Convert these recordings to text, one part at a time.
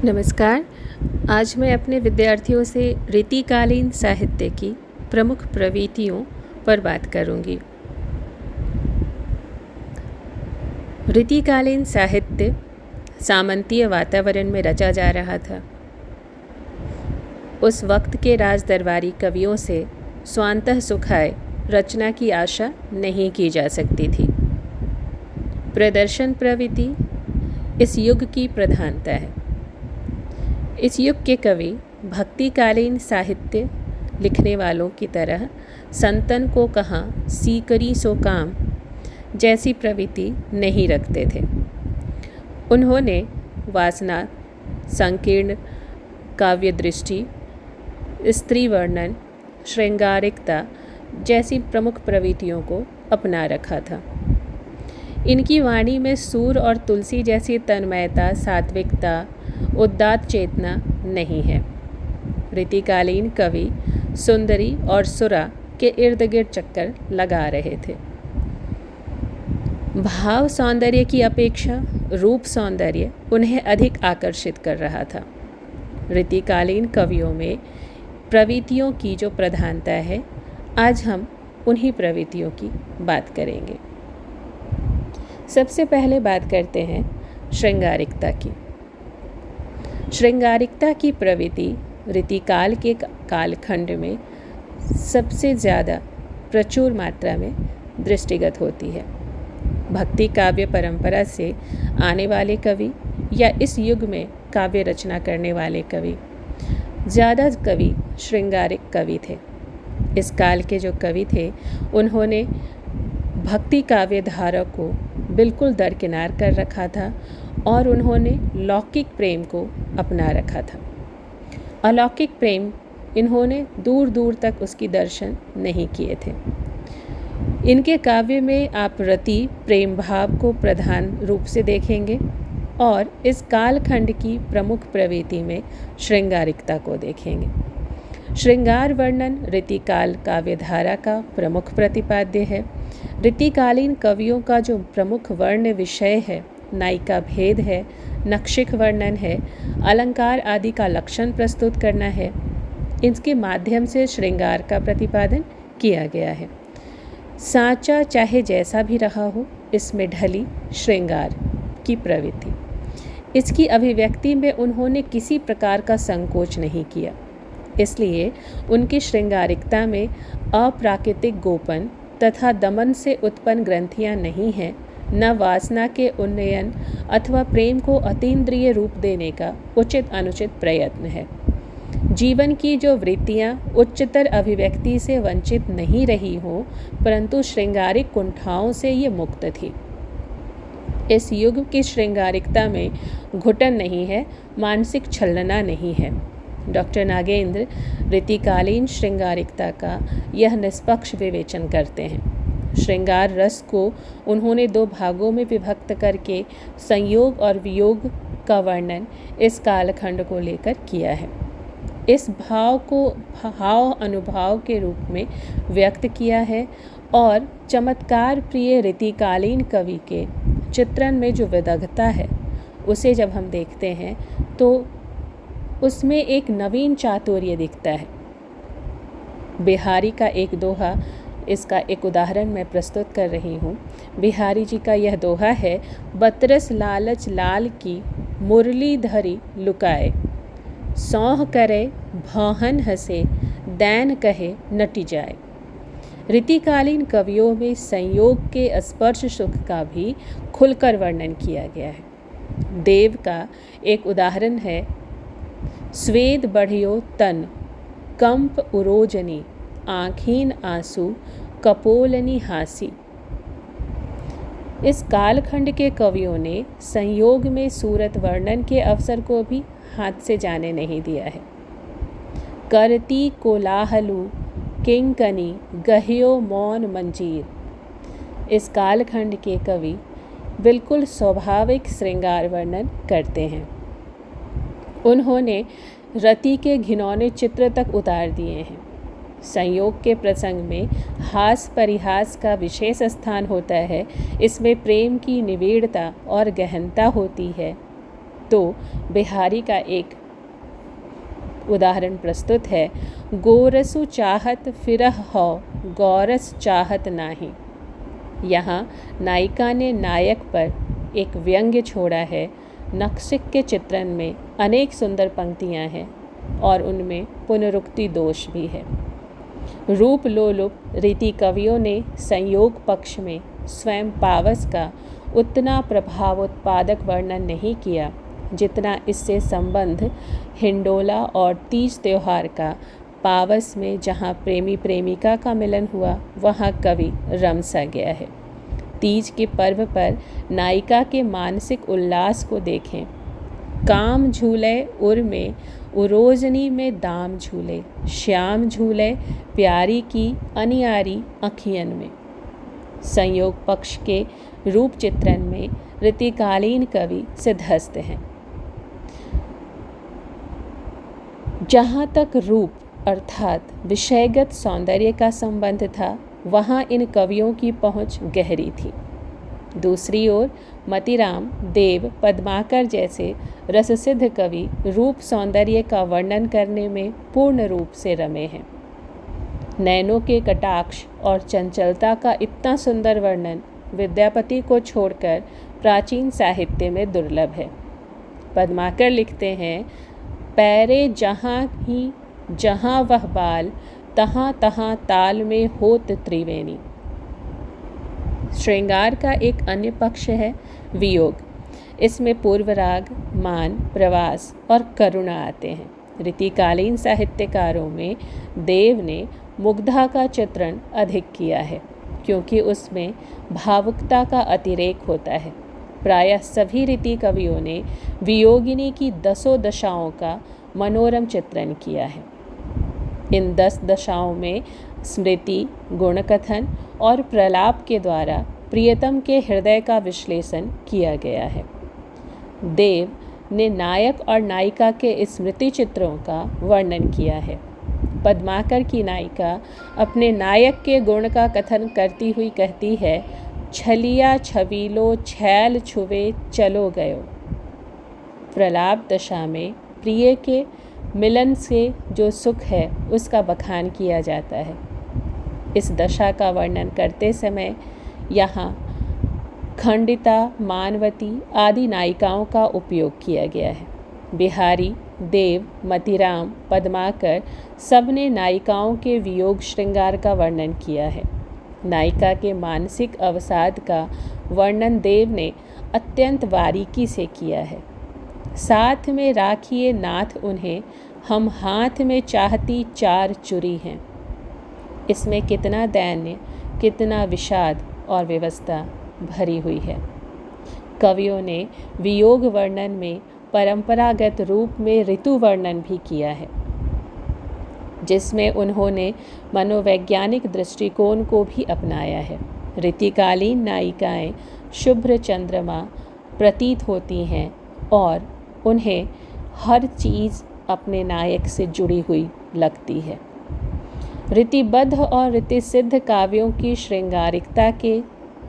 नमस्कार। आज मैं अपने विद्यार्थियों से रीतिकालीन साहित्य की प्रमुख प्रवृत्तियों पर बात करूंगी। रीतिकालीन साहित्य सामंतीय वातावरण में रचा जा रहा था। उस वक्त के राज दरबारी कवियों से स्वांतः सुखाए रचना की आशा नहीं की जा सकती थी। प्रदर्शन प्रवृत्ति इस युग की प्रधानता है। इस युग के कवि भक्तिकालीन साहित्य लिखने वालों की तरह संतन को कहाँ सीकरी सो काम जैसी प्रवृत्ति नहीं रखते थे। उन्होंने वासना, संकीर्ण काव्य दृष्टि, स्त्री वर्णन, श्रृंगारिकता जैसी प्रमुख प्रवृत्तियों को अपना रखा था। इनकी वाणी में सूर और तुलसी जैसी तन्मयता, सात्विकता, उदात्त चेतना नहीं है। रीतिकालीन कवि सुंदरी और सुरा के इर्द गिर्द चक्कर लगा रहे थे। भाव सौंदर्य की अपेक्षा रूप सौंदर्य उन्हें अधिक आकर्षित कर रहा था। रीतिकालीन कवियों में प्रवृत्तियों की जो प्रधानता है, आज हम उन्हीं प्रवृत्तियों की बात करेंगे। सबसे पहले बात करते हैं श्रृंगारिकता की। श्रृंगारिकता की प्रवृत्ति रीतिकाल के कालखंड में सबसे ज़्यादा प्रचुर मात्रा में दृष्टिगत होती है। भक्ति काव्य परंपरा से आने वाले कवि या इस युग में काव्य रचना करने वाले कवि, ज़्यादा कवि श्रृंगारिक कवि थे। इस काल के जो कवि थे, उन्होंने भक्ति काव्य धारा को बिल्कुल दरकिनार कर रखा था और उन्होंने लौकिक प्रेम को अपना रखा था। अलौकिक प्रेम इन्होंने दूर दूर तक उसकी दर्शन नहीं किए थे। इनके काव्य में आप रति प्रेम भाव को प्रधान रूप से देखेंगे और इस कालखंड की प्रमुख प्रवृत्ति में श्रृंगारिकता को देखेंगे। श्रृंगार वर्णन रीतिकाल काव्यधारा का प्रमुख प्रतिपाद्य है। रीतिकालीन कवियों का जो प्रमुख वर्ण विषय है, नायिका भेद है, नक्षिक वर्णन है, अलंकार आदि का लक्षण प्रस्तुत करना है। इसके माध्यम से श्रृंगार का प्रतिपादन किया गया है। सांचा चाहे जैसा भी रहा हो, इसमें ढली श्रृंगार की प्रवृत्ति। इसकी अभिव्यक्ति में उन्होंने किसी प्रकार का संकोच नहीं किया। इसलिए उनकी श्रृंगारिकता में अप्राकृतिक गोपन तथा दमन से उत्पन्न ग्रंथियाँ नहीं हैं, न वासना के उन्नयन अथवा प्रेम को अतीन्द्रिय रूप देने का उचित अनुचित प्रयत्न है। जीवन की जो वृत्तियाँ उच्चतर अभिव्यक्ति से वंचित नहीं रही हो, परंतु श्रृंगारिक कुंठाओं से ये मुक्त थी। इस युग की श्रृंगारिकता में घुटन नहीं है, मानसिक छलना नहीं है। डॉक्टर नागेंद्र रीतिकालीन श्रृंगारिकता का यह निष्पक्ष विवेचन करते हैं। श्रृंगार रस को उन्होंने दो भागों में विभक्त करके संयोग और वियोग का वर्णन इस कालखंड को लेकर किया है। इस भाव को भाव अनुभाव के रूप में व्यक्त किया है और चमत्कार प्रिय रीतिकालीन कवि के चित्रण में जो विदग्धता है, उसे जब हम देखते हैं तो उसमें एक नवीन चातुर्य दिखता है। बिहारी का एक दोहा, इसका एक उदाहरण मैं प्रस्तुत कर रही हूँ। बिहारी जी का यह दोहा है, बतरस लालच लाल की मुरली धरी लुकाए, सौह करे भौहन हंसे दैन कहे नटी जाए। रीतिकालीन कवियों में संयोग के स्पर्श सुख का भी खुलकर वर्णन किया गया है। देव का एक उदाहरण है, स्वेद बढ़ियो तन कंप उरोजनी, आँखीन आंसू कपोलनी हासी। इस कालखंड के कवियों ने संयोग में सूरत वर्णन के अवसर को भी हाथ से जाने नहीं दिया है। करती कोलाहलू किंकनी गह्यो मौन मंजीर। इस कालखंड के कवि बिल्कुल स्वाभाविक श्रृंगार वर्णन करते हैं। उन्होंने रति के घिनौने चित्र तक उतार दिए हैं। संयोग के प्रसंग में हास परिहास का विशेष स्थान होता है। इसमें प्रेम की निविड़ता और गहनता होती है। तो बिहारी का एक उदाहरण प्रस्तुत है। गोरसु चाहत फिरह हो, गौरस चाहत नाही। यहाँ नायिका ने नायक पर एक व्यंग्य छोड़ा है। नक्शिक के चित्रण में अनेक सुंदर पंक्तियाँ हैं और उनमें पुनरुक्ति दोष भी है। रूप लोलुप रीति कवियों ने संयोग पक्ष में स्वयं पावस का उतना प्रभावोत्पादक वर्णन नहीं किया जितना इससे संबंध हिंडोला और तीज त्योहार का। पावस में जहाँ प्रेमी प्रेमिका का मिलन हुआ वहाँ कवि रम सा गया है। तीज के पर्व पर नायिका के मानसिक उल्लास को देखें। काम झूले उर में, उरोजनी में दाम झूले, श्याम झूले प्यारी की अनियारी अखियन में। संयोग पक्ष के रूप चित्रण में ऋतिकालीन कवि सिद्धहस्त हैं। जहाँ तक रूप अर्थात विषयगत सौंदर्य का संबंध था वहाँ इन कवियों की पहुँच गहरी थी। दूसरी ओर मतिराम, देव, पद्माकर जैसे रससिद्ध कवि रूप सौंदर्य का वर्णन करने में पूर्ण रूप से रमे हैं। नैनों के कटाक्ष और चंचलता का इतना सुंदर वर्णन विद्यापति को छोड़कर प्राचीन साहित्य में दुर्लभ है। पद्माकर लिखते हैं, पैरे जहाँ वह बाल, तहाँ तहाँ ताल में होत त्रिवेणी। श्रृंगार का एक अन्य पक्ष है वियोग। इसमें पूर्वराग, मान, प्रवास और करुणा आते हैं। ऋतिकालीन साहित्यकारों में देव ने मुग्धा का चित्रण अधिक किया है क्योंकि उसमें भावुकता का अतिरेक होता है। प्रायः सभी रीति कवियों ने वियोगिनी की 10 दशाओं का मनोरम चित्रण किया है। इन 10 दशाओं में स्मृति, गुणकथन और प्रलाप के द्वारा प्रियतम के हृदय का विश्लेषण किया गया है। देव ने नायक और नायिका के स्मृति चित्रों का वर्णन किया है। पद्माकर की नायिका अपने नायक के गुण का कथन करती हुई कहती है, छलिया छबीलो छैल छुवे चलो गयो। प्रलाप दशा में प्रिय के मिलन से जो सुख है उसका बखान किया जाता है। इस दशा का वर्णन करते समय यहाँ खंडिता, मानवती आदि नायिकाओं का उपयोग किया गया है। बिहारी, देव, मतिराम, पद्माकर सबने नायिकाओं के वियोग श्रृंगार का वर्णन किया है। नायिका के मानसिक अवसाद का वर्णन देव ने अत्यंत बारीकी से किया है। साथ में राखिए नाथ उन्हें, हम हाथ में चाहती 4 चुरी हैं। इसमें कितना दैन्य, कितना विषाद और व्यवस्था भरी हुई है। कवियों ने वियोग वर्णन में परंपरागत रूप में ऋतु वर्णन भी किया है, जिसमें उन्होंने मनोवैज्ञानिक दृष्टिकोण को भी अपनाया है। ऋतिकालीन नायिकाएं शुभ्र चंद्रमा प्रतीत होती हैं और उन्हें हर चीज़ अपने नायक से जुड़ी हुई लगती है। ऋतिबद्ध और ऋतिसिद्ध काव्यों की श्रृंगारिकता के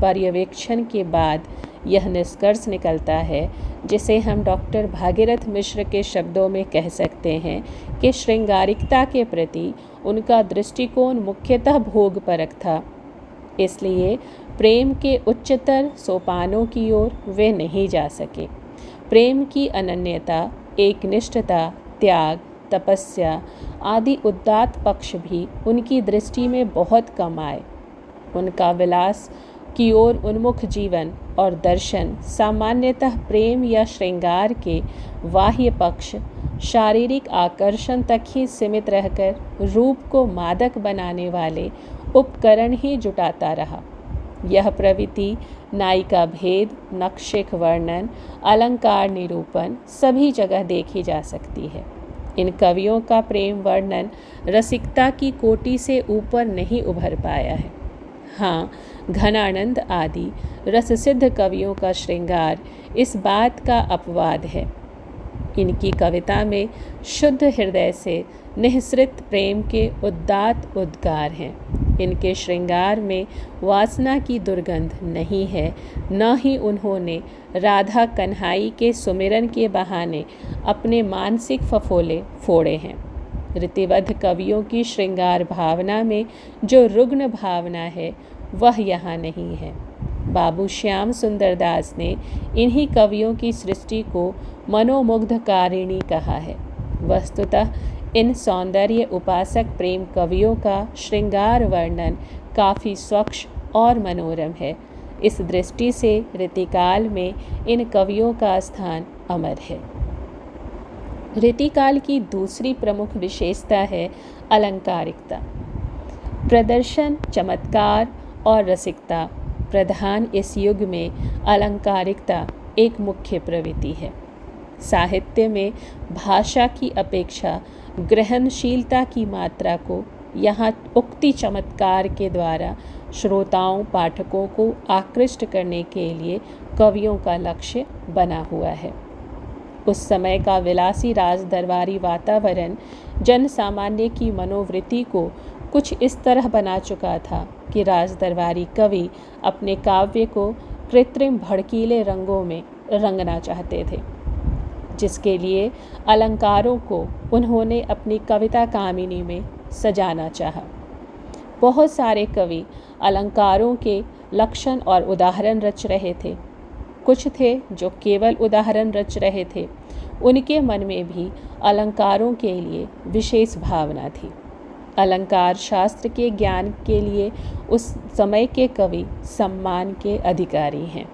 पर्यवेक्षण के बाद यह निष्कर्ष निकलता है, जिसे हम डॉक्टर भागीरथ मिश्र के शब्दों में कह सकते हैं कि श्रृंगारिकता के प्रति उनका दृष्टिकोण मुख्यतः भोगपरक था। इसलिए प्रेम के उच्चतर सोपानों की ओर वे नहीं जा सके। प्रेम की अनन्यता, एकनिष्ठता, त्याग, तपस्या आदि उदात्त पक्ष भी उनकी दृष्टि में बहुत कम आए। उनका विलास की ओर उन्मुख जीवन और दर्शन सामान्यतः प्रेम या श्रृंगार के बाह्य पक्ष, शारीरिक आकर्षण तक ही सीमित रहकर रूप को मादक बनाने वाले उपकरण ही जुटाता रहा। यह प्रवृत्ति नायिका भेद, नक्शिक वर्णन, अलंकार निरूपण सभी जगह देखी जा सकती है। इन कवियों का प्रेम वर्णन रसिकता की कोटि से ऊपर नहीं उभर पाया है। हाँ, घनानंद आदि रससिद्ध कवियों का श्रृंगार इस बात का अपवाद है। इनकी कविता में शुद्ध हृदय से निःसृत प्रेम के उदात्त उद्गार हैं। इनके श्रृंगार में वासना की दुर्गंध नहीं है, न ही उन्होंने राधा कन्हाई के सुमिरन के बहाने अपने मानसिक फफोले फोड़े हैं। ऋतिबद्ध कवियों की श्रृंगार भावना में जो रुग्ण भावना है वह यहाँ नहीं है। बाबू श्याम सुंदर दास ने इन्हीं कवियों की सृष्टि को मनोमुग्धकारिणी कहा है। वस्तुतः इन सौंदर्य उपासक प्रेम कवियों का श्रृंगार वर्णन काफ़ी स्वच्छ और मनोरम है। इस दृष्टि से ऋतिकाल में इन कवियों का स्थान अमर है। ऋतिकाल की दूसरी प्रमुख विशेषता है अलंकारिकता। प्रदर्शन, चमत्कार और रसिकता प्रधान इस युग में अलंकारिकता एक मुख्य प्रवृत्ति है। साहित्य में भाषा की अपेक्षा ग्रहणशीलता की मात्रा को यहाँ उक्ति चमत्कार के द्वारा श्रोताओं पाठकों को आकृष्ट करने के लिए कवियों का लक्ष्य बना हुआ है। उस समय का विलासी राजदरबारी वातावरण जन सामान्य की मनोवृत्ति को कुछ इस तरह बना चुका था कि राजदरबारी कवि अपने काव्य को कृत्रिम भड़कीले रंगों में रंगना चाहते थे, जिसके लिए अलंकारों को उन्होंने अपनी कविता कामिनी में सजाना चाहा। बहुत सारे कवि अलंकारों के लक्षण और उदाहरण रच रहे थे। कुछ थे जो केवल उदाहरण रच रहे थे। उनके मन में भी अलंकारों के लिए विशेष भावना थी। अलंकार शास्त्र के ज्ञान के लिए उस समय के कवि सम्मान के अधिकारी हैं।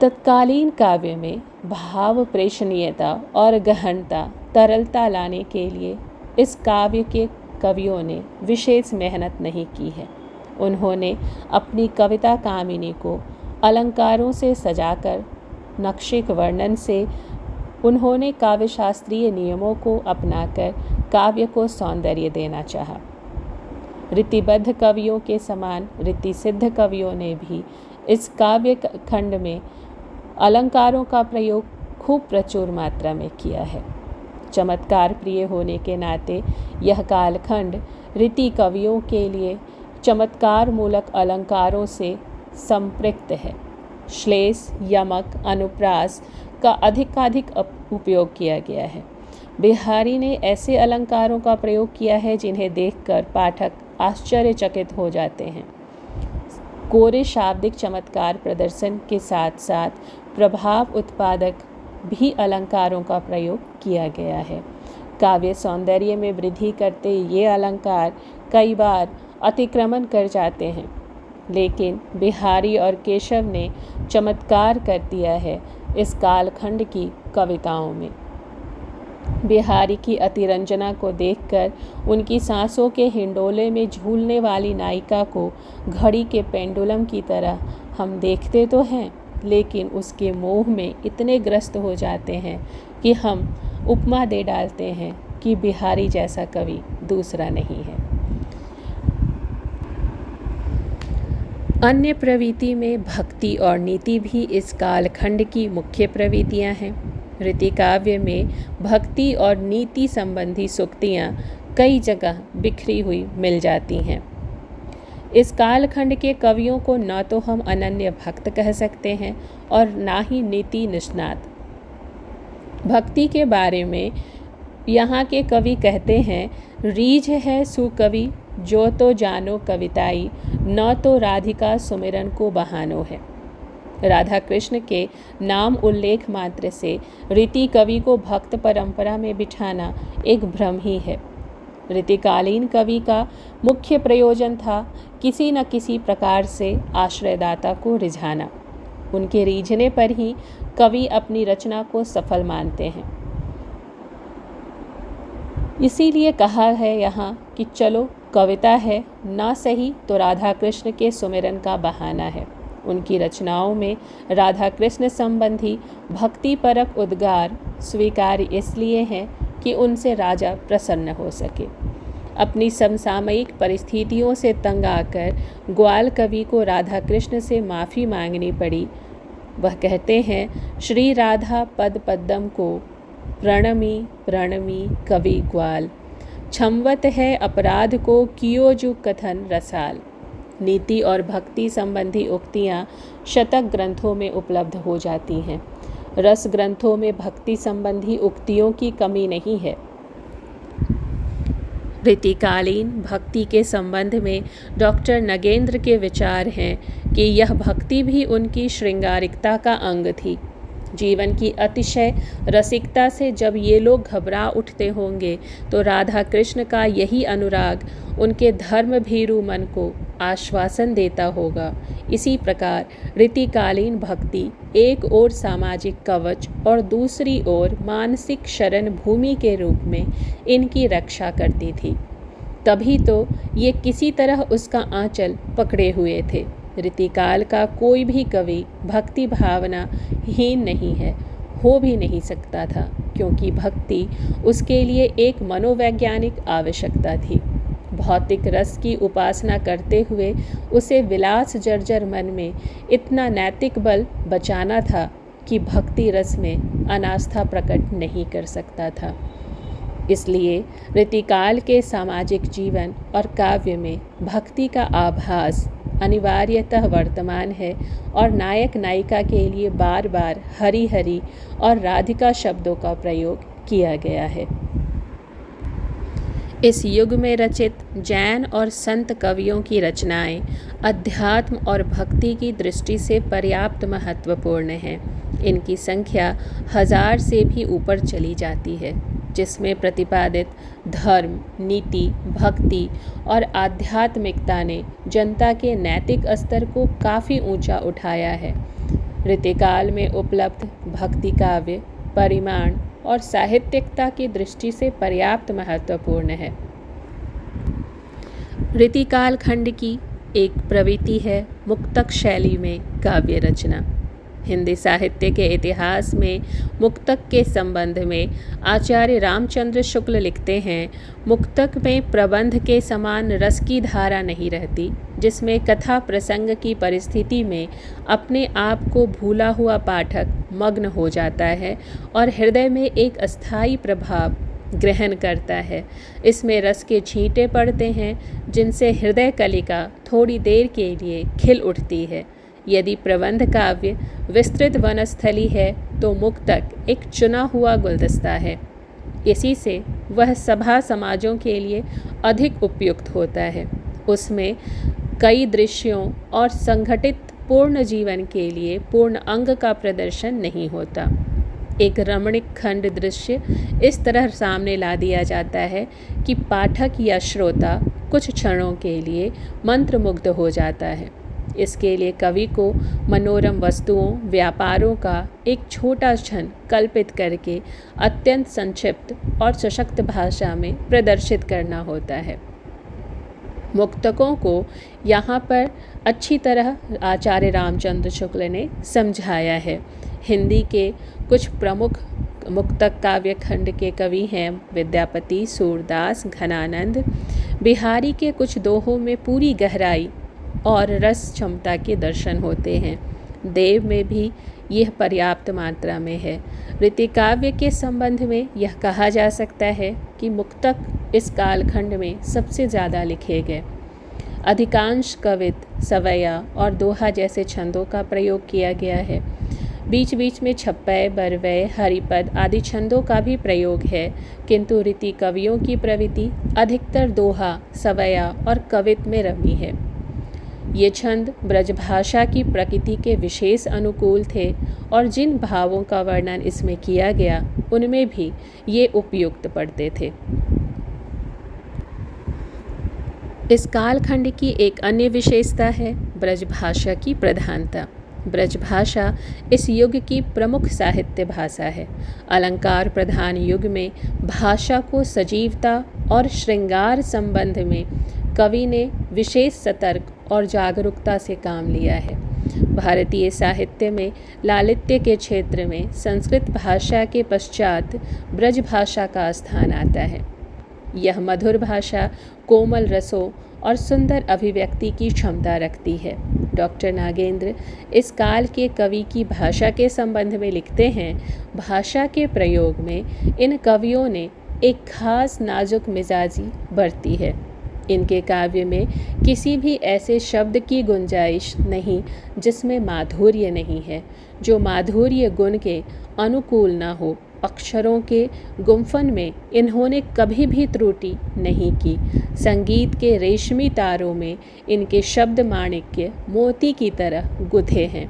तत्कालीन काव्य में भाव प्रेषणीयता और गहनता, तरलता लाने के लिए इस काव्य के कवियों ने विशेष मेहनत नहीं की है। उन्होंने अपनी कविता कामिनी को अलंकारों से सजाकर नक्शिक वर्णन से उन्होंने काव्यशास्त्रीय नियमों को अपनाकर काव्य को सौंदर्य देना चाहा। ऋतिबद्ध कवियों के समान ऋतिसिद्ध कवियों ने भी इस काव्य खंड में अलंकारों का प्रयोग खूब प्रचुर मात्रा में किया है। चमत्कार प्रिय होने के नाते यह कालखंड ऋति कवियों के लिए चमत्कार मूलक अलंकारों से संपृक्त है। श्लेष, यमक, अनुप्रास का अधिकाधिक उपयोग किया गया है। बिहारी ने ऐसे अलंकारों का प्रयोग किया है जिन्हें देखकर पाठक आश्चर्यचकित हो जाते हैं। कोरे शाब्दिक चमत्कार प्रदर्शन के साथ साथ प्रभाव उत्पादक भी अलंकारों का प्रयोग किया गया है। काव्य सौंदर्य में वृद्धि करते ये अलंकार कई बार अतिक्रमण कर जाते हैं, लेकिन बिहारी और केशव ने चमत्कार कर दिया है इस कालखंड की कविताओं में। बिहारी की अतिरंजना को देखकर उनकी सांसों के हिंडोले में झूलने वाली नायिका को घड़ी के पेंडुलम की तरह हम देखते तो हैं, लेकिन उसके मोह में इतने ग्रस्त हो जाते हैं कि हम उपमा दे डालते हैं कि बिहारी जैसा कवि दूसरा नहीं है। अन्य प्रवृत्ति में भक्ति और नीति भी इस कालखंड की मुख्य प्रवृत्तियां हैं। ऋति काव्य में भक्ति और नीति संबंधी सूक्तियाँ कई जगह बिखरी हुई मिल जाती हैं। इस कालखंड के कवियों को न तो हम अनन्य भक्त कह सकते हैं और ना ही नीति निष्णात। भक्ति के बारे में यहाँ के कवि कहते हैं, रीझ है सुकवि जो तो जानो कविताई, न तो राधिका सुमिरन को बहानो है। राधा कृष्ण के नाम उल्लेख मात्र से ऋति कवि को भक्त परंपरा में बिठाना एक भ्रम ही है। ऋतिकालीन कवि का मुख्य प्रयोजन था किसी न किसी प्रकार से आश्रयदाता को रिझाना। उनके रीझने पर ही कवि अपनी रचना को सफल मानते हैं। इसीलिए कहा है यहाँ कि चलो कविता है ना सही तो राधा कृष्ण के सुमिरन का बहाना है। उनकी रचनाओं में राधा कृष्ण संबंधी भक्तिपरक उद्गार स्वीकार्य इसलिए हैं कि उनसे राजा प्रसन्न हो सके। अपनी समसामयिक परिस्थितियों से तंग आकर ग्वाल कवि को राधा कृष्ण से माफ़ी मांगनी पड़ी वह कहते हैं, श्री राधा पद पद्म को प्रणमी प्रणमी कवि ग्वाल, छमवत है अपराध को कियो जो कथन रसाल। नीति और भक्ति संबंधी उक्तियाँ शतक ग्रंथों में उपलब्ध हो जाती हैं। रस ग्रंथों में भक्ति संबंधी उक्तियों की कमी नहीं है। रीतिकालीन भक्ति के संबंध में डॉक्टर नगेंद्र के विचार हैं कि यह भक्ति भी उनकी श्रृंगारिकता का अंग थी। जीवन की अतिशय रसिकता से जब ये लोग घबरा उठते होंगे तो राधा कृष्ण का यही अनुराग उनके धर्म भीरू मन को आश्वासन देता होगा। इसी प्रकार रीतिकालीन भक्ति एक ओर सामाजिक कवच और दूसरी ओर मानसिक शरण भूमि के रूप में इनकी रक्षा करती थी। तभी तो ये किसी तरह उसका आंचल पकड़े हुए थे। रीतिकाल का कोई भी कवि भक्ति भावना हीन नहीं है, हो भी नहीं सकता था, क्योंकि भक्ति उसके लिए एक मनोवैज्ञानिक आवश्यकता थी। भौतिक रस की उपासना करते हुए उसे विलास जर्जर मन में इतना नैतिक बल बचाना था कि भक्ति रस में अनास्था प्रकट नहीं कर सकता था। इसलिए रीतिकाल के सामाजिक जीवन और काव्य में भक्ति का आभास अनिवार्यतः वर्तमान है और नायक नायिका के लिए बार बार हरि हरि और राधिका शब्दों का प्रयोग किया गया है। इस युग में रचित जैन और संत कवियों की रचनाएं अध्यात्म और भक्ति की दृष्टि से पर्याप्त महत्वपूर्ण हैं। इनकी संख्या 1000 से भी ऊपर चली जाती है, जिसमें प्रतिपादित धर्म, नीति, भक्ति और आध्यात्मिकता ने जनता के नैतिक स्तर को काफ़ी ऊंचा उठाया है। रीतिकाल में उपलब्ध भक्ति काव्य परिमाण और साहित्यिकता की दृष्टि से पर्याप्त महत्वपूर्ण है। रीतिकाल खंड की एक प्रवृत्ति है मुक्तक शैली में काव्य रचना। हिंदी साहित्य के इतिहास में मुक्तक के संबंध में आचार्य रामचंद्र शुक्ल लिखते हैं, मुक्तक में प्रबंध के समान रस की धारा नहीं रहती, जिसमें कथा प्रसंग की परिस्थिति में अपने आप को भूला हुआ पाठक मग्न हो जाता है और हृदय में एक अस्थायी प्रभाव ग्रहण करता है। इसमें रस के छींटे पड़ते हैं, जिनसे हृदय कलिका थोड़ी देर के लिए खिल उठती है। यदि प्रबंध काव्य विस्तृत वनस्थली है तो मुक्तक एक चुना हुआ गुलदस्ता है। इसी से वह सभा समाजों के लिए अधिक उपयुक्त होता है। उसमें कई दृश्यों और संगठित पूर्ण जीवन के लिए पूर्ण अंग का प्रदर्शन नहीं होता। एक रमणीक खंड दृश्य इस तरह सामने ला दिया जाता है कि पाठक या श्रोता कुछ क्षणों के लिए मंत्रमुग्ध हो जाता है। इसके लिए कवि को मनोरम वस्तुओं, व्यापारों का एक छोटा क्षण कल्पित करके अत्यंत संक्षिप्त और सशक्त भाषा में प्रदर्शित करना होता है। मुक्तकों को यहाँ पर अच्छी तरह आचार्य रामचंद्र शुक्ल ने समझाया है। हिंदी के कुछ प्रमुख मुक्तक काव्य खंड के कवि हैं विद्यापति, सूरदास, घनानंद। बिहारी के कुछ दोहों में पूरी गहराई और रस क्षमता के दर्शन होते हैं। देव में भी यह पर्याप्त मात्रा में है। रीतिकाव्य के संबंध में यह कहा जा सकता है कि मुक्तक इस कालखंड में सबसे ज़्यादा लिखे गए। अधिकांश कवित, सवैया और दोहा जैसे छंदों का प्रयोग किया गया है। बीच बीच में छप्पय, बरवय, हरिपद आदि छंदों का भी प्रयोग है, किंतु रीति कवियों की प्रवृत्ति अधिकतर दोहा, सवैया और कवित में रमी है। ये छंद ब्रजभाषा की प्रकृति के विशेष अनुकूल थे और जिन भावों का वर्णन इसमें किया गया उनमें भी ये उपयुक्त पड़ते थे। इस कालखंड की एक अन्य विशेषता है ब्रजभाषा की प्रधानता। ब्रजभाषा इस युग की प्रमुख साहित्य भाषा है। अलंकार प्रधान युग में भाषा को सजीवता और श्रृंगार संबंध में कवि ने विशेष सतर्क और जागरूकता से काम लिया है। भारतीय साहित्य में लालित्य के क्षेत्र में संस्कृत भाषा के पश्चात ब्रज भाषा का स्थान आता है। यह मधुर भाषा, कोमल रसों और सुंदर अभिव्यक्ति की क्षमता रखती है। डॉक्टर नागेंद्र इस काल के कवि की भाषा के संबंध में लिखते हैं, भाषा के प्रयोग में इन कवियों ने एक खास नाजुक मिजाजी बरती है। इनके काव्य में किसी भी ऐसे शब्द की गुंजाइश नहीं जिसमें माधुर्य नहीं है, जो माधुर्य गुण के अनुकूल ना हो। अक्षरों के गुंफन में इन्होंने कभी भी त्रुटि नहीं की। संगीत के रेशमी तारों में इनके शब्द माणिक्य मोती की तरह गुथे हैं।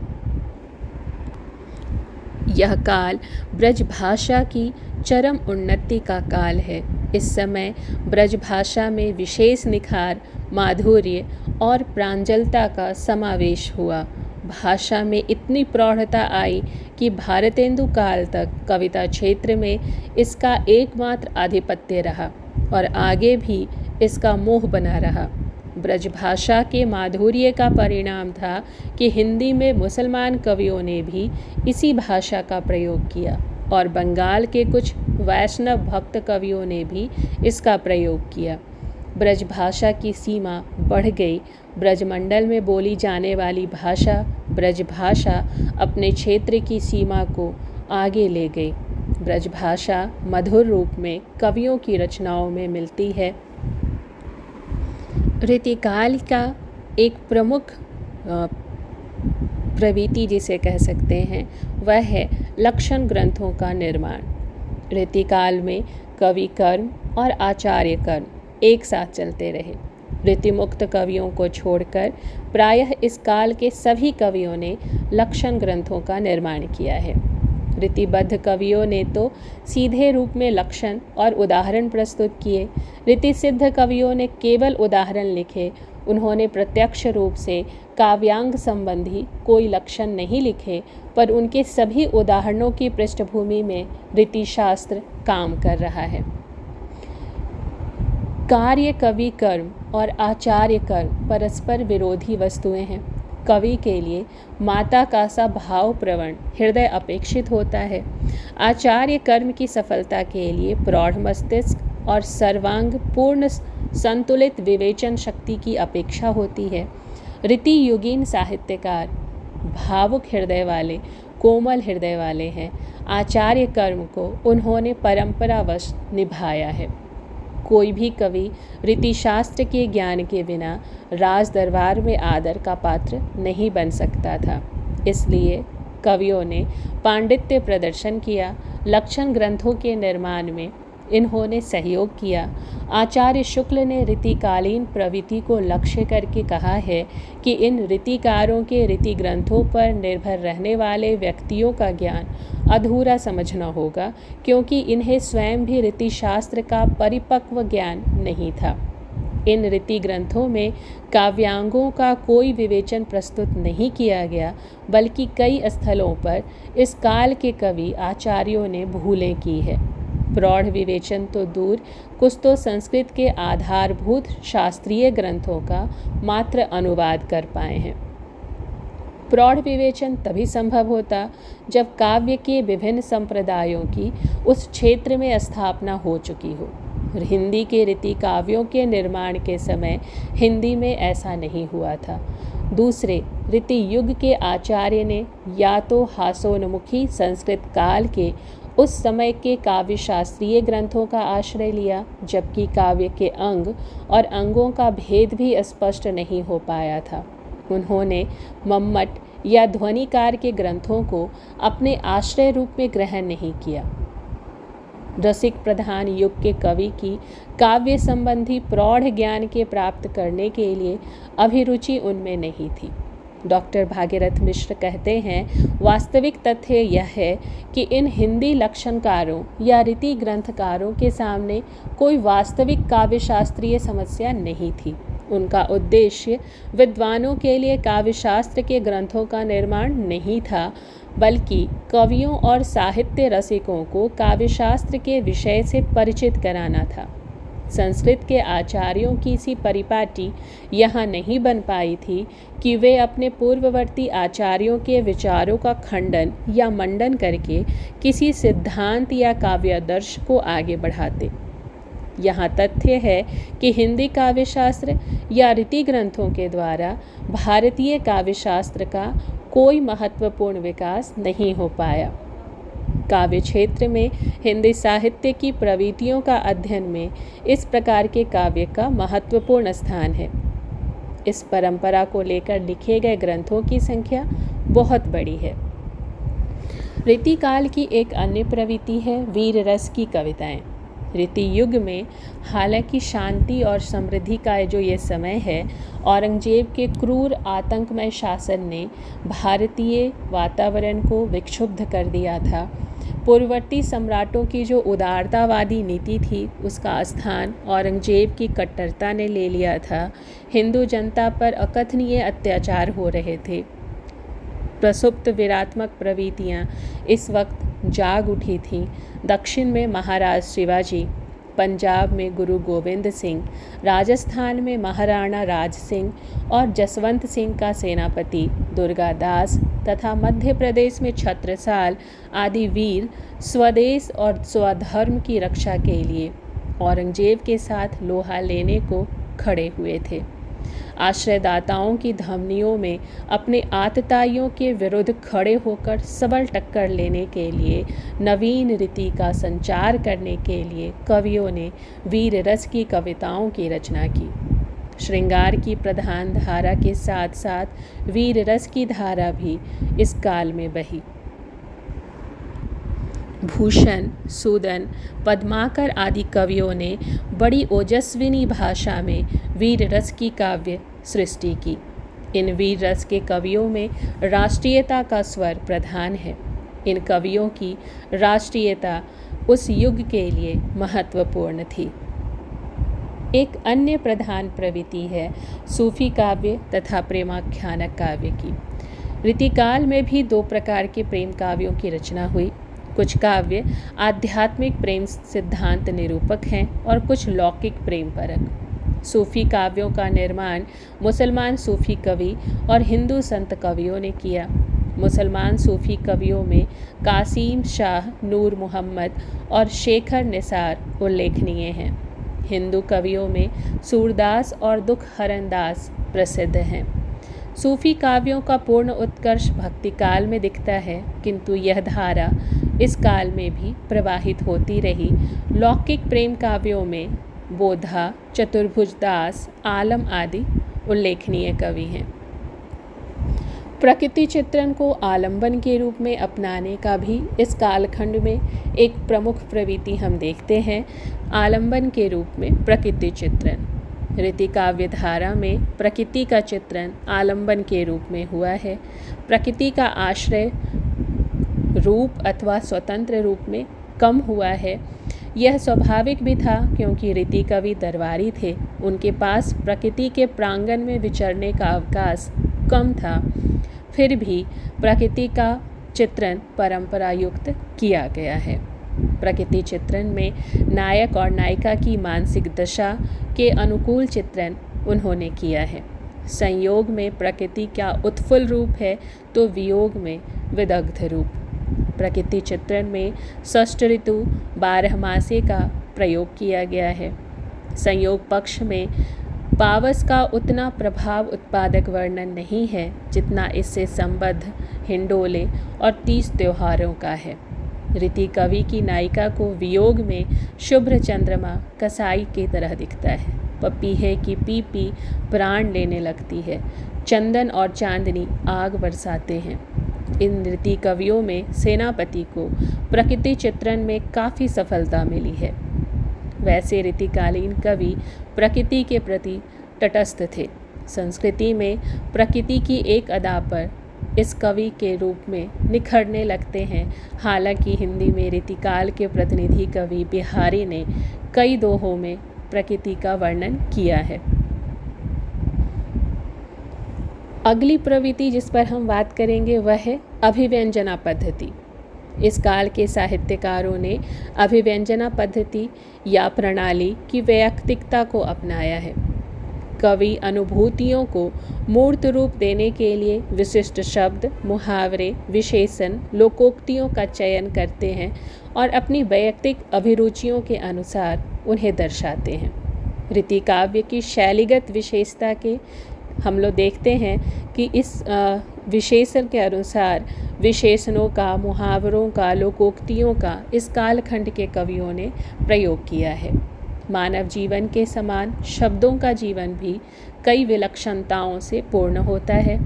यह काल ब्रज भाषा की चरम उन्नति का काल है। इस समय ब्रज भाषा में विशेष निखार, माधुर्य और प्रांजलता का समावेश हुआ। भाषा में इतनी प्रौढ़ता आई कि भारतेंदु काल तक कविता क्षेत्र में इसका एकमात्र आधिपत्य रहा और आगे भी इसका मोह बना रहा। ब्रज भाषा के माधुर्य का परिणाम था कि हिंदी में मुसलमान कवियों ने भी इसी भाषा का प्रयोग किया और बंगाल के कुछ वैष्णव भक्त कवियों ने भी इसका प्रयोग किया। ब्रज भाषा की सीमा बढ़ गई। ब्रजमंडल में बोली जाने वाली भाषा ब्रज भाषा अपने क्षेत्र की सीमा को आगे ले गई। ब्रज भाषा मधुर रूप में कवियों की रचनाओं में मिलती है। रीतिकाल का एक प्रमुख प्रवृत्ति जिसे कह सकते हैं वह है लक्षण ग्रंथों का निर्माण। रीतिकाल में कवि कर्म और आचार्य कर्म एक साथ चलते रहे। रीतिमुक्त कवियों को छोड़कर प्रायः इस काल के सभी कवियों ने लक्षण ग्रंथों का निर्माण किया है। रीतिबद्ध कवियों ने तो सीधे रूप में लक्षण और उदाहरण प्रस्तुत किए। रीति सिद्ध कवियों ने केवल उदाहरण लिखे। उन्होंने प्रत्यक्ष रूप से काव्यांग संबंधी कोई लक्षण नहीं लिखे, पर उनके सभी उदाहरणों की पृष्ठभूमि में रीतिशास्त्र काम कर रहा है। कार्य, कवि कर्म और आचार्य कर्म परस्पर विरोधी वस्तुएं हैं। कवि के लिए माता का सा भावप्रवण हृदय अपेक्षित होता है। आचार्य कर्म की सफलता के लिए प्रौढ़ मस्तिष्क और सर्वांग पूर्ण संतुलित विवेचन शक्ति की अपेक्षा होती है। रीति युगीन साहित्यकार भावुक हृदय वाले, कोमल हृदय वाले हैं। आचार्य कर्म को उन्होंने परंपरावश निभाया है। कोई भी कवि रीतिशास्त्र के ज्ञान के बिना राज दरबार में आदर का पात्र नहीं बन सकता था। इसलिए कवियों ने पांडित्य प्रदर्शन किया। लक्षण ग्रंथों के निर्माण में इन्होंने सहयोग किया। आचार्य शुक्ल ने रीतिकालीन प्रवृत्ति को लक्ष्य करके कहा है कि इन रीतिकारों के रीति ग्रंथों पर निर्भर रहने वाले व्यक्तियों का ज्ञान अधूरा समझना होगा, क्योंकि इन्हें स्वयं भी रीतिशास्त्र का परिपक्व ज्ञान नहीं था। इन रीति ग्रंथों में काव्यांगों का कोई विवेचन प्रस्तुत नहीं किया गया, बल्कि कई स्थलों पर इस काल के कवि आचार्यों ने भूलें की है। प्रौढ़ विवेचन तो दूर, कुछ तो संस्कृत के आधारभूत शास्त्रीय ग्रंथों का मात्र अनुवाद कर पाए हैं। प्रौढ़ विवेचन तभी संभव होता जब काव्य के विभिन्न संप्रदायों की उस क्षेत्र में स्थापना हो चुकी हो। हिंदी के रीति काव्यों के निर्माण के समय हिंदी में ऐसा नहीं हुआ था। दूसरे रीति युग के आचार्य ने या तो हास्योन्मुखी संस्कृत काल के उस समय के काव्य शास्त्रीय ग्रंथों का आश्रय लिया, जबकि काव्य के अंग और अंगों का भेद भी स्पष्ट नहीं हो पाया था। उन्होंने मम्मट या ध्वनिकार के ग्रंथों को अपने आश्रय रूप में ग्रहण नहीं किया। रसिक प्रधान युग के कवि की काव्य संबंधी प्रौढ़ ज्ञान के प्राप्त करने के लिए अभिरुचि उनमें नहीं थी। डॉक्टर भागीरथ मिश्र कहते हैं, वास्तविक तथ्य यह है कि इन हिंदी लक्षणकारों या रीति ग्रंथकारों के सामने कोई वास्तविक काव्य शास्त्रीय समस्या नहीं थी। उनका उद्देश्य विद्वानों के लिए काव्यशास्त्र के ग्रंथों का निर्माण नहीं था, बल्कि कवियों और साहित्य रसिकों को काव्यशास्त्र के विषय से परिचित कराना था। संस्कृत के आचार्यों की सी परिपाटी यहाँ नहीं बन पाई थी कि वे अपने पूर्ववर्ती आचार्यों के विचारों का खंडन या मंडन करके किसी सिद्धांत या काव्यादर्श को आगे बढ़ाते। यहाँ तथ्य है कि हिंदी काव्यशास्त्र या रीति ग्रंथों के द्वारा भारतीय काव्यशास्त्र का कोई महत्वपूर्ण विकास नहीं हो पाया। काव्य क्षेत्र में हिंदी साहित्य की प्रवृत्तियों का अध्ययन में इस प्रकार के काव्य का महत्वपूर्ण स्थान है। इस परंपरा को लेकर लिखे गए ग्रंथों की संख्या बहुत बड़ी है। रीतिकाल की एक अन्य प्रवृत्ति है वीर रस की कविताएं। रीति युग में हालांकि शांति और समृद्धि का जो ये समय है, औरंगजेब के क्रूर आतंकमय शासन ने भारतीय वातावरण को विक्षुब्ध कर दिया था। पूर्ववर्ती सम्राटों की जो उदारतावादी नीति थी, उसका स्थान औरंगजेब की कट्टरता ने ले लिया था। हिंदू जनता पर अकथनीय अत्याचार हो रहे थे। प्रसुप्त वीरात्मक प्रवृत्तियाँ इस वक्त जाग उठी थीं। दक्षिण में महाराज शिवाजी, पंजाब में गुरु गोविंद सिंह, राजस्थान में महाराणा राज सिंह और जसवंत सिंह का सेनापति दुर्गादास तथा मध्य प्रदेश में छत्रसाल आदि वीर स्वदेश और स्वधर्म की रक्षा के लिए औरंगजेब के साथ लोहा लेने को खड़े हुए थे। आश्रयदाताओं की धमनियों में अपने आतताइयों के विरुद्ध खड़े होकर सबल टक्कर लेने के लिए, नवीन रीति का संचार करने के लिए कवियों ने वीर रस की कविताओं की रचना की। श्रृंगार की प्रधान धारा के साथ साथ वीर रस की धारा भी इस काल में बही। भूषण, सूदन, पद्माकर आदि कवियों ने बड़ी ओजस्विनी भाषा में वीर रस की काव्य सृष्टि की। इन वीर रस के कवियों में राष्ट्रीयता का स्वर प्रधान है। इन कवियों की राष्ट्रीयता उस युग के लिए महत्वपूर्ण थी। एक अन्य प्रधान प्रवृत्ति है सूफी काव्य तथा प्रेमाख्यानक काव्य की। रीतिकाल में भी दो प्रकार के प्रेम काव्यों की रचना हुई। कुछ काव्य आध्यात्मिक प्रेम सिद्धांत निरूपक हैं और कुछ लौकिक प्रेम परक। सूफी काव्यों का निर्माण मुसलमान सूफी कवि और हिंदू संत कवियों ने किया। मुसलमान सूफी कवियों में कासिम शाह, नूर मोहम्मद और शेखर निसार उल्लेखनीय हैं। हिंदू कवियों में सूरदास और दुख हरनदास प्रसिद्ध हैं। सूफी काव्यों का पूर्ण उत्कर्ष भक्ति काल में दिखता है, किंतु यह धारा इस काल में भी प्रवाहित होती रही। लौकिक प्रेम काव्यों में बोधा, चतुर्भुजदास, आलम आदि उल्लेखनीय कवि हैं। प्रकृति चित्रण को आलंबन के रूप में अपनाने का भी इस कालखंड में एक प्रमुख प्रवृत्ति हम देखते हैं। आलंबन के रूप में प्रकृति चित्रण। रीति काव्य धारा में प्रकृति का चित्रण आलंबन के रूप में हुआ है। प्रकृति का आश्रय रूप अथवा स्वतंत्र रूप में कम हुआ है। यह स्वाभाविक भी था, क्योंकि रीति कवि दरबारी थे। उनके पास प्रकृति के प्रांगण में विचरने का अवकाश कम था। फिर भी प्रकृति का चित्रण परंपरा युक्त किया गया है। प्रकृति चित्रण में नायक और नायिका की मानसिक दशा के अनुकूल चित्रण उन्होंने किया है। संयोग में प्रकृति का उत्फुल्ल रूप है तो वियोग में विदग्ध रूप। प्रकृति चित्रण में षष्ठ ऋतु 12 मासे का प्रयोग किया गया है। संयोग पक्ष में पावस का उतना प्रभाव उत्पादक वर्णन नहीं है जितना इससे संबद्ध हिंडोले और तीज त्योहारों का है। रीति कवि की नायिका को वियोग में शुभ्र चंद्रमा कसाई की तरह दिखता है। पपीहे की पीपी प्राण लेने लगती है। चंदन और चांदनी आग बरसाते हैं। इन रीति कवियों में सेनापति को प्रकृति चित्रण में काफ़ी सफलता मिली है। वैसे रीतिकालीन कवि प्रकृति के प्रति तटस्थ थे। संस्कृति में प्रकृति की एक अदा पर इस कवि के रूप में निखरने लगते हैं। हालांकि हिंदी में रीतिकाल के प्रतिनिधि कवि बिहारी ने कई दोहों में प्रकृति का वर्णन किया है। अगली प्रवृत्ति जिस पर हम बात करेंगे वह है अभिव्यंजना पद्धति। इस काल के साहित्यकारों ने अभिव्यंजना पद्धति या प्रणाली की वैयक्तिकता को अपनाया है। कवि अनुभूतियों को मूर्त रूप देने के लिए विशिष्ट शब्द, मुहावरे, विशेषण, लोकोक्तियों का चयन करते हैं और अपनी वैयक्तिक अभिरुचियों के अनुसार उन्हें दर्शाते हैं। रीति काव्य की शैलीगत विशेषता के हम लोग देखते हैं कि इस विशेषण के अनुसार विशेषणों का, मुहावरों का, लोकोक्तियों का इस कालखंड के कवियों ने प्रयोग किया है। मानव जीवन के समान शब्दों का जीवन भी कई विलक्षणताओं से पूर्ण होता है।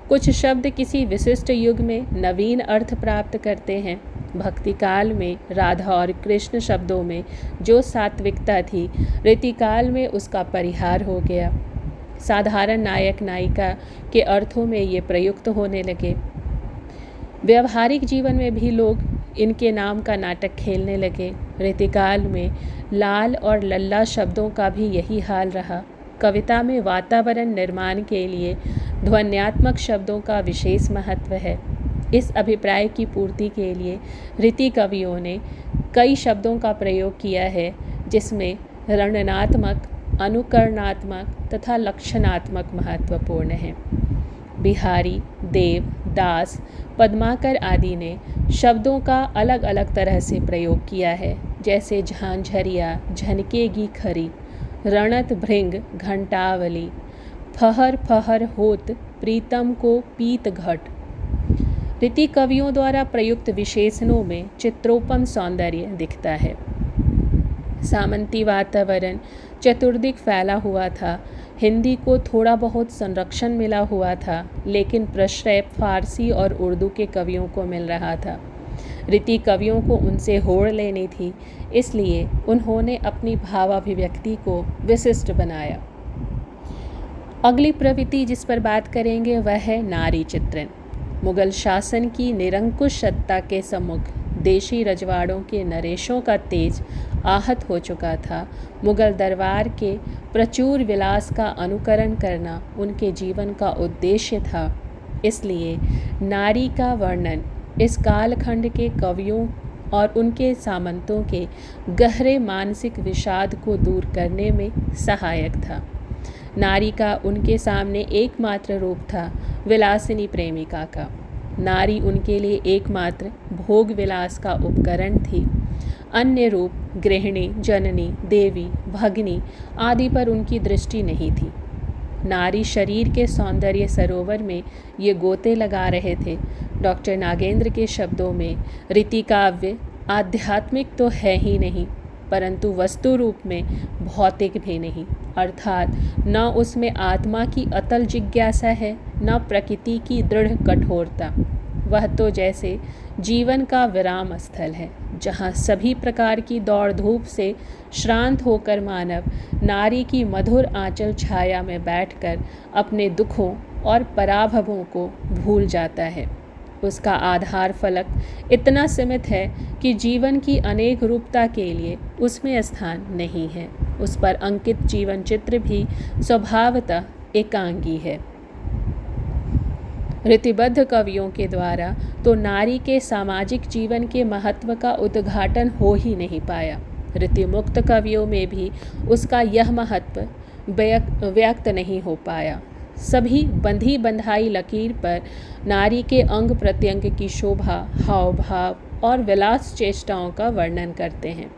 कुछ शब्द किसी विशिष्ट युग में नवीन अर्थ प्राप्त करते हैं। भक्ति काल में राधा और कृष्ण शब्दों में जो सात्विकता थी, रीतिकाल में उसका परिहार हो गया। साधारण नायक नायिका के अर्थों में ये प्रयुक्त होने लगे। व्यवहारिक जीवन में भी लोग इनके नाम का नाटक खेलने लगे। रीतिकाल में लाल और लल्ला शब्दों का भी यही हाल रहा। कविता में वातावरण निर्माण के लिए ध्वन्यात्मक शब्दों का विशेष महत्व है। इस अभिप्राय की पूर्ति के लिए रीति कवियों ने कई शब्दों का प्रयोग किया है, जिसमें वर्णनात्मक, अनुकरणात्मक तथा लक्षणात्मक महत्वपूर्ण हैं। बिहारी, देव, दास, पद्माकर आदि ने शब्दों का अलग अलग तरह से प्रयोग किया है, जैसे झांझरिया, झनकेगी खरी, रणत भृंग, घंटावली, फहर फहर होत, प्रीतम को पीत घट। रीति कवियों द्वारा प्रयुक्त विशेषणों में चित्रोपम सौंदर्य दिखता है। सामंती वातावरण चतुर्दिक फैला हुआ था। हिंदी को थोड़ा बहुत संरक्षण मिला हुआ था, लेकिन प्रश्रय फारसी और उर्दू के कवियों को मिल रहा था। रीति कवियों को उनसे होड़ लेनी थी, इसलिए उन्होंने अपनी भावाभिव्यक्ति को विशिष्ट बनाया। अगली प्रवृत्ति जिस पर बात करेंगे वह है नारी चित्रण। मुगल शासन की निरंकुश सत्ता के सम्मुख देशी रजवाड़ों के नरेशों का तेज आहत हो चुका था। मुगल दरबार के प्रचुर विलास का अनुकरण करना उनके जीवन का उद्देश्य था। इसलिए नारी का वर्णन इस कालखंड के कवियों और उनके सामंतों के गहरे मानसिक विषाद को दूर करने में सहायक था। नारी का उनके सामने एकमात्र रूप था विलासिनी प्रेमिका का। नारी उनके लिए एकमात्र भोग विलास का उपकरण थी। अन्य रूप गृहिणी, जननी, देवी, भगिनी आदि पर उनकी दृष्टि नहीं थी। नारी शरीर के सौंदर्य सरोवर में ये गोते लगा रहे थे। डॉक्टर नागेंद्र के शब्दों में रीति काव्य आध्यात्मिक तो है ही नहीं, परंतु वस्तु रूप में भौतिक भी नहीं, अर्थात न उसमें आत्मा की अतल जिज्ञासा है, न प्रकृति की दृढ़ कठोरता। वह तो जैसे जीवन का विराम स्थल है, जहाँ सभी प्रकार की दौड़ धूप से श्रांत होकर मानव नारी की मधुर आंचल छाया में बैठकर अपने दुखों और पराभवों को भूल जाता है। उसका आधार फलक इतना सीमित है कि जीवन की अनेक रूपता के लिए उसमें स्थान नहीं है। उस पर अंकित जीवन चित्र भी स्वभावतः एकांगी है। रीतिबद्ध कवियों के द्वारा तो नारी के सामाजिक जीवन के महत्व का उद्घाटन हो ही नहीं पाया। रीतिमुक्त कवियों में भी उसका यह महत्व व्यक्त नहीं हो पाया। सभी बंधी बंधाई लकीर पर नारी के अंग प्रत्यंग की शोभा, हाव भाव और विलास चेष्टाओं का वर्णन करते हैं।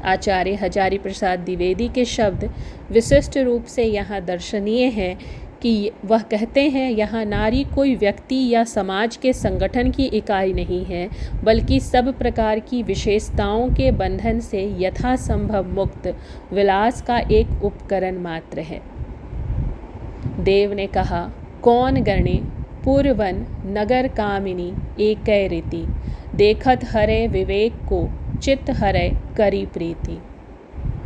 आचार्य हजारी प्रसाद द्विवेदी के शब्द विशिष्ट रूप से यहाँ दर्शनीय हैं कि वह कहते हैं, यहाँ नारी कोई व्यक्ति या समाज के संगठन की इकाई नहीं है, बल्कि सब प्रकार की विशेषताओं के बंधन से यथासंभव मुक्त विलास का एक उपकरण मात्र है। देव ने कहा, कौन गणे पूर्वन नगर कामिनी एकै रीति, देखत हरे विवेक को चित्त हरे करी प्रीति।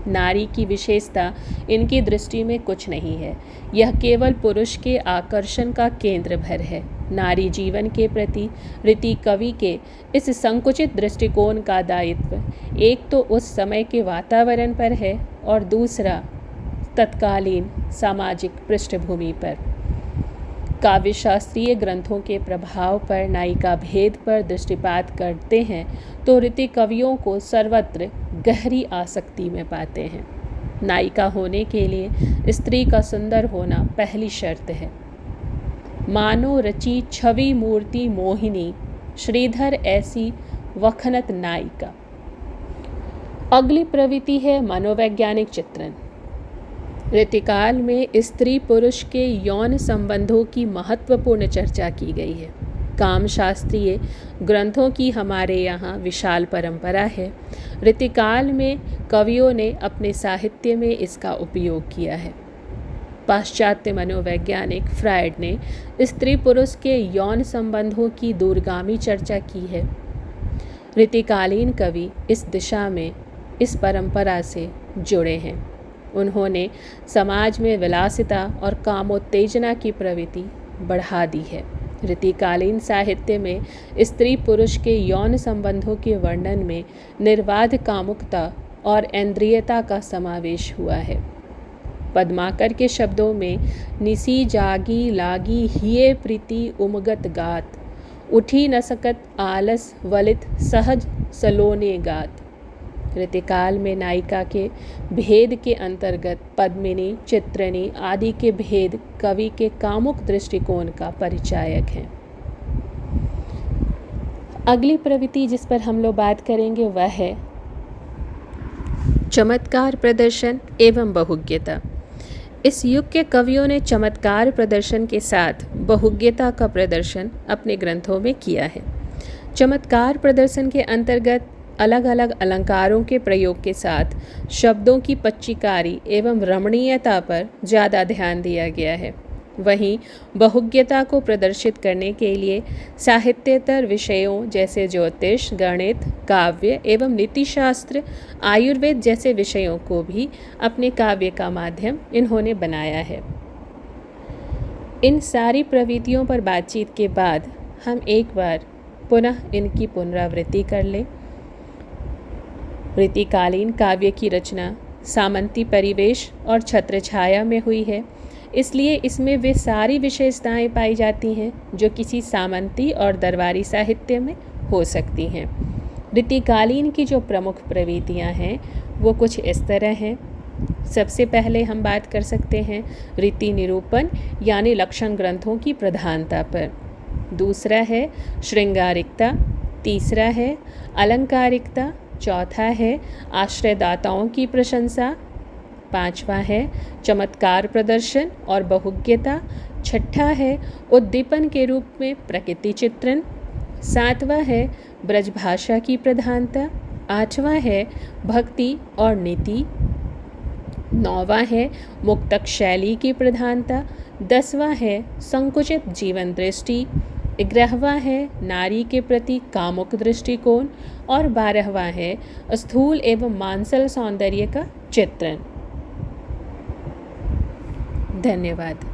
नारी की विशेषता इनकी दृष्टि में कुछ नहीं है, यह केवल पुरुष के आकर्षण का केंद्र भर है। नारी जीवन के प्रति रीति कवि के इस संकुचित दृष्टिकोण का दायित्व एक तो उस समय के वातावरण पर है और दूसरा तत्कालीन सामाजिक पृष्ठभूमि पर। काव्यशास्त्रीय ग्रंथों के प्रभाव पर नायिका भेद पर दृष्टिपात करते हैं तो रीति कवियों को सर्वत्र गहरी आसक्ति में पाते हैं। नायिका होने के लिए स्त्री का सुंदर होना पहली शर्त है। मानो रची छवि मूर्ति मोहिनी, श्रीधर ऐसी वखनत नायिका। अगली प्रवृत्ति है मनोवैज्ञानिक चित्रण। ऋतुकाल में स्त्री पुरुष के यौन संबंधों की महत्वपूर्ण चर्चा की गई है। काम शास्त्रीय ग्रंथों की हमारे यहाँ विशाल परंपरा है। ऋतुकाल में कवियों ने अपने साहित्य में इसका उपयोग किया है। पाश्चात्य मनोवैज्ञानिक फ्रायड ने स्त्री पुरुष के यौन संबंधों की दूरगामी चर्चा की है। ऋतुकालीन कवि इस दिशा में इस परंपरा से जुड़े हैं। उन्होंने समाज में विलासिता और कामोत्तेजना की प्रवृत्ति बढ़ा दी है। ऋतुकालीन साहित्य में स्त्री पुरुष के यौन संबंधों के वर्णन में निर्बाध कामुकता और इंद्रियता का समावेश हुआ है। पद्माकर के शब्दों में निसी जागी लागी हिये प्रीति उमगत गात, उठी न सकत आलस वलित सहज सलोने गात। ऋतुकाल में नायिका के भेद के अंतर्गत पद्मिनी, चित्रनी आदि के भेद कवि के कामुक दृष्टिकोण का परिचायक हैं। अगली प्रवृत्ति जिस पर हम लोग बात करेंगे वह है चमत्कार प्रदर्शन एवं बहुज्ञता। इस युग के कवियों ने चमत्कार प्रदर्शन के साथ बहुज्ञता का प्रदर्शन अपने ग्रंथों में किया है। चमत्कार प्रदर्शन के अंतर्गत अलग अलग अलंकारों के प्रयोग के साथ शब्दों की पच्चीकारी एवं रमणीयता पर ज़्यादा ध्यान दिया गया है। वहीं बहुज्ञता को प्रदर्शित करने के लिए साहित्येतर विषयों जैसे ज्योतिष, गणित, काव्य एवं नीतिशास्त्र, आयुर्वेद जैसे विषयों को भी अपने काव्य का माध्यम इन्होंने बनाया है। इन सारी प्रवृत्तियों पर बातचीत के बाद हम एक बार पुनः इनकी पुनरावृत्ति कर लें। ऋतुकालीन काव्य की रचना सामंती परिवेश और छत्रछाया में हुई है, इसलिए इसमें वे सारी विशेषताएं पाई जाती हैं जो किसी सामंती और दरबारी साहित्य में हो सकती हैं। ऋतुकालीन की जो प्रमुख प्रवृत्तियां हैं वो कुछ इस तरह हैं। सबसे पहले हम बात कर सकते हैं रीति निरूपण यानी लक्षण ग्रंथों की प्रधानता पर। दूसरा है श्रृंगारिकता, तीसरा है अलंकारिकता, चौथा है आश्रयदाताओं की प्रशंसा, पांचवा है चमत्कार प्रदर्शन और बहुज्ञता, छठा है उद्दीपन के रूप में प्रकृति चित्रण, सातवां है ब्रजभाषा की प्रधानता, आठवां है भक्ति और नीति, नौवां है मुक्तक शैली की प्रधानता, 10वां है संकुचित जीवन दृष्टि, 11वां है नारी के प्रति कामुक दृष्टिकोण और 12वां है स्थूल एवं मांसल सौंदर्य का चित्रण। धन्यवाद।